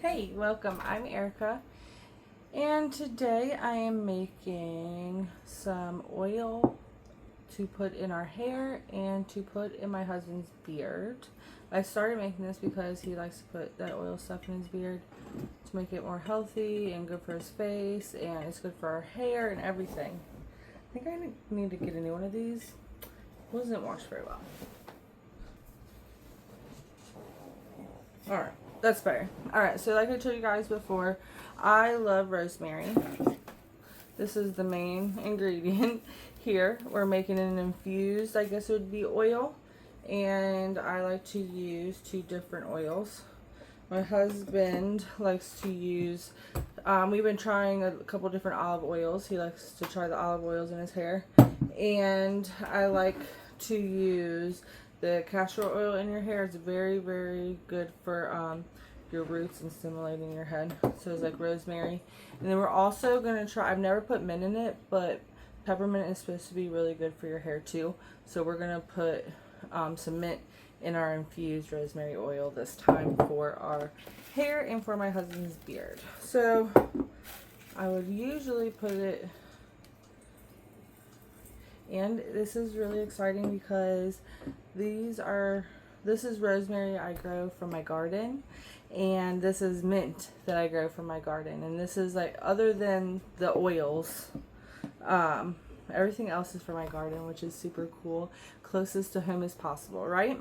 Hey, welcome. I'm Erica, and today I am making some oil to put in our hair and to put in my husband's beard. I started making this because he likes to put that oil stuff in his beard to make it more healthy and good for his face, and it's good for our hair and everything. I think I need to get a new one of these. It wasn't washed very well. Alright, that's better. Alright, so like I told you guys before, I love rosemary. This is the main ingredient here. We're making an infused, I guess it would be oil. And I like to use 2 different oils. My husband likes to use, we've been trying a couple different olive oils. He likes to try the olive oils in his hair. And I like to use the castor oil in your hair. It's very, very good for your roots and stimulating your head. So it's like rosemary. And then we're also going to try, I've never put mint in it, but peppermint is supposed to be really good for your hair too. So we're going to put some mint in our infused rosemary oil this time for our hair and for my husband's beard. So I would usually put it, and this is really exciting because this is rosemary I grow from my garden, and this is mint that I grow from my garden. And this is like, other than the oils, everything else is from my garden, which is super cool. Closest to home as possible, right?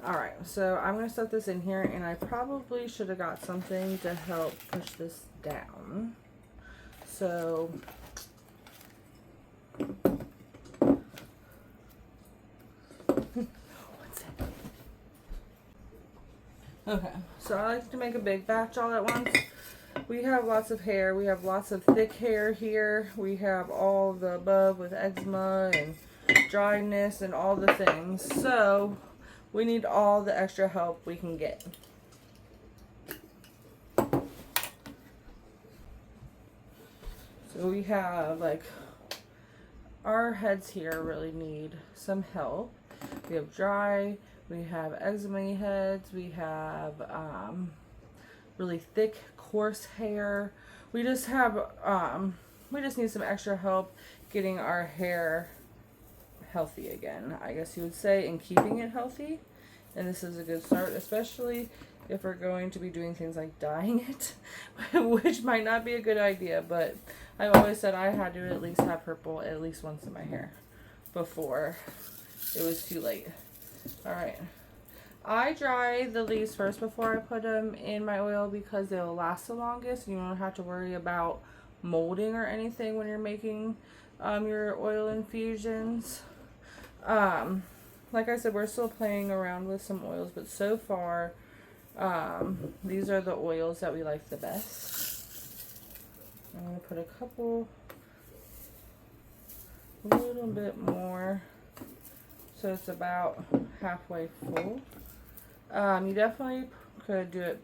Alright, so I'm going to set this in here, and I probably should have got something to help push this down. So okay, so I like to make a big batch all at once. We have lots of hair. We have lots of thick hair here. We have all the above with eczema and dryness and all the things. So we need all the extra help we can get. So we have, like, our heads here really need some help. We have dry, we have eczema heads, we have really thick, coarse hair. We just need some extra help getting our hair healthy again, I guess you would say, and keeping it healthy. And this is a good start, especially if we're going to be doing things like dyeing it, which might not be a good idea, but I've always said I had to at least have purple at least once in my hair before it was too late. Alright. I dry the leaves first before I put them in my oil because they'll last the longest, and you don't have to worry about molding or anything when you're making your oil infusions. Like I said, we're still playing around with some oils, but so far these are the oils that we like the best. I'm going to put a little bit more, so it's about halfway full. You definitely could do it,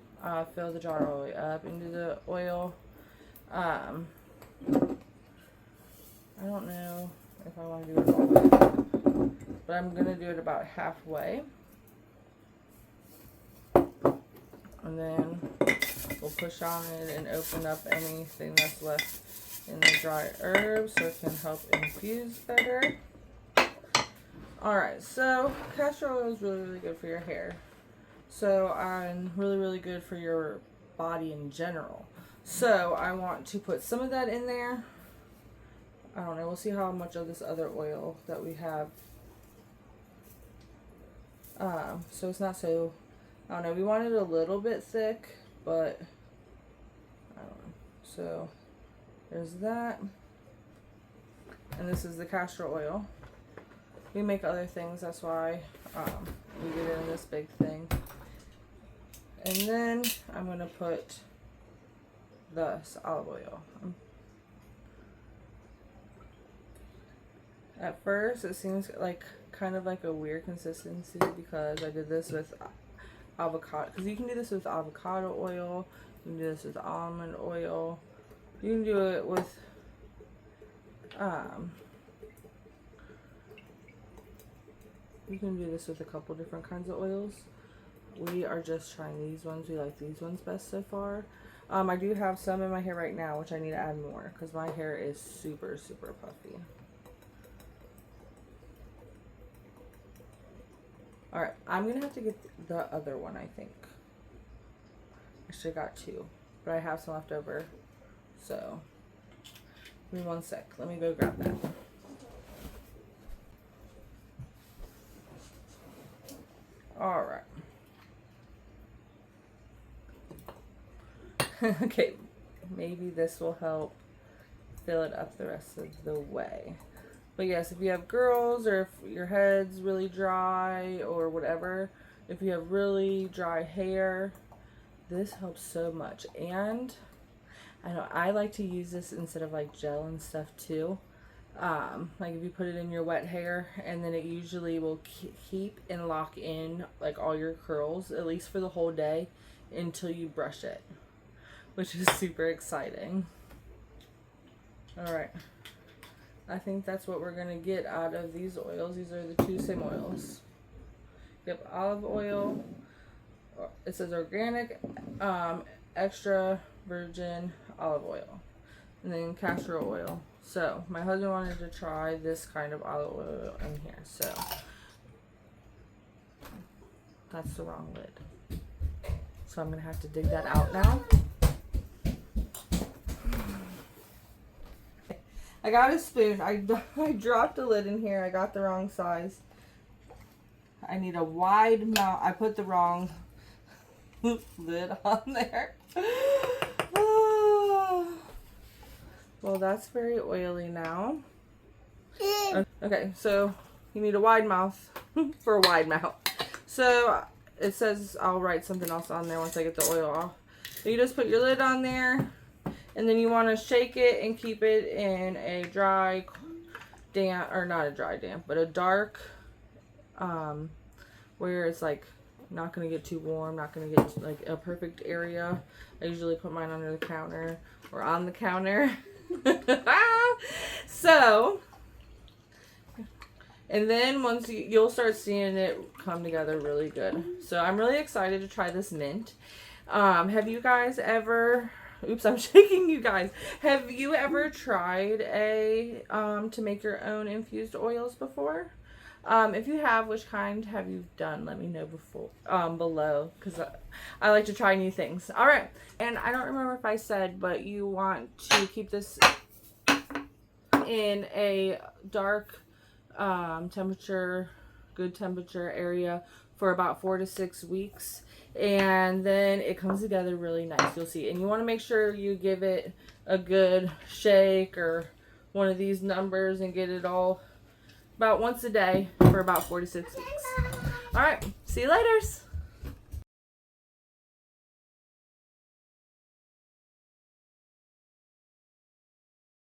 fill the jar all the way up and do the oil. I don't know if I want to do it all the way up, but I'm going to do it about halfway. And then we'll push on it and open up anything that's left in the dry herbs so it can help infuse better. Alright, so castor oil is really, really good for your hair. So, really, really good for your body in general. So, I want to put some of that in there. I don't know, we'll see how much of this other oil that we have. So it's not so, I don't know, we want it a little bit thick, but I don't know. So there's that. And this is the castor oil. We make other things, that's why we get it in this big thing. And then I'm going to put this olive oil. At first it seems like kind of like a weird consistency because I did this with avocado, because you can do this with avocado oil, you can do this with almond oil, you can do it with you can do this with a couple different kinds of oils, we are just trying these ones. We like these ones best so far. I do have some in my hair right now, which I need to add more because my hair is super, super puffy. Alright, I'm going to have to get the other one, I think. I should have got two, but I have some left over. So, give me one sec. Let me go grab that. Alright. Okay, maybe this will help fill it up the rest of the way. But yes, if you have girls or if your head's really dry or whatever, if you have really dry hair, this helps so much. And I know I like to use this instead of like gel and stuff too. Like if you put it in your wet hair, and then it usually will keep and lock in like all your curls, at least for the whole day, until you brush it, which is super exciting. Alright, I think that's what we're gonna get out of these oils. These are the two same oils. Yep, olive oil, it says organic, extra virgin olive oil, and then castor oil. So my husband wanted to try this kind of olive oil in here, so that's the wrong lid. So I'm gonna have to dig that out now. I got a spoon. I dropped a lid in here. I got the wrong size. I need a wide mouth. I put the wrong lid on there. Well, that's very oily now. Okay, so you need a wide mouth for a wide mouth. So it says I'll write something else on there once I get the oil off. So you just put your lid on there, and then you want to shake it and keep it in a dry, damp, or not a dry damp, but a dark, where it's like not going to get too warm, not going to get like a perfect area. I usually put mine under the counter or on the counter. So, and then once you'll start seeing it come together really good. So I'm really excited to try this mint. Have you guys ever, oops, I'm shaking you guys. Have you ever tried to make your own infused oils before? If you have, which kind have you done? Let me know below, because I like to try new things. All right, and I don't remember if I said, but you want to keep this in a dark temperature, good temperature area for about 4 to 6 weeks, and then it comes together really nice. You'll see, and you want to make sure you give it a good shake or one of these numbers and get it all about once a day for about 4 to 6 weeks. All right, see you later.